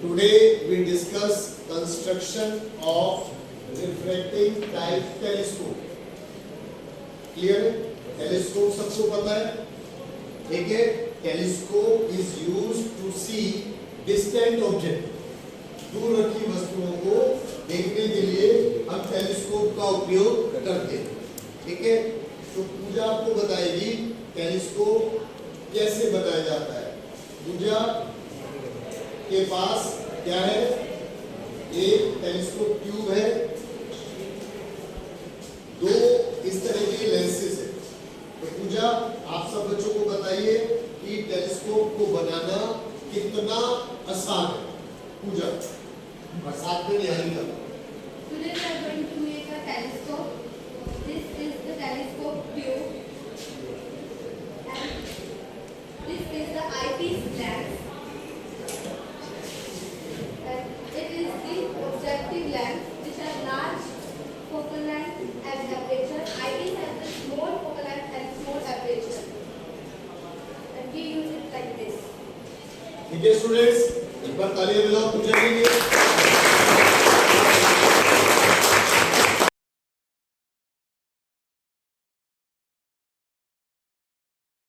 Today we discuss construction of refracting type telescope. Clear है? Telescope सबको पता है, ठीक है? Telescope is used to see distant object. दूर रखी वस्तुओं को देखने के लिए हम टेलीस्कोप का उपयोग करते हैं, ठीक है? तो पूजा आपको बताएगी टेलीस्कोप कैसे बनाया जाता है। पूजा के पास क्या है? एक टेलीस्कोप ट्यूब है, दो इस तरह के लेंसेज है। तो पूजा आप सब बच्चों को बताइए कि टेलीस्कोप को बनाना कितना आसान है। पूजा और साथ में Niharika. Today we are going to make a telescope. This is the telescope tube, and this is the eyepiece lens, and it is the objective lens which has large focal length and aperture. Eyepiece has the small focal length and small aperture, and we use it like this. ठीक है students, एक बार तालियां बजाओ पूजा के लिए।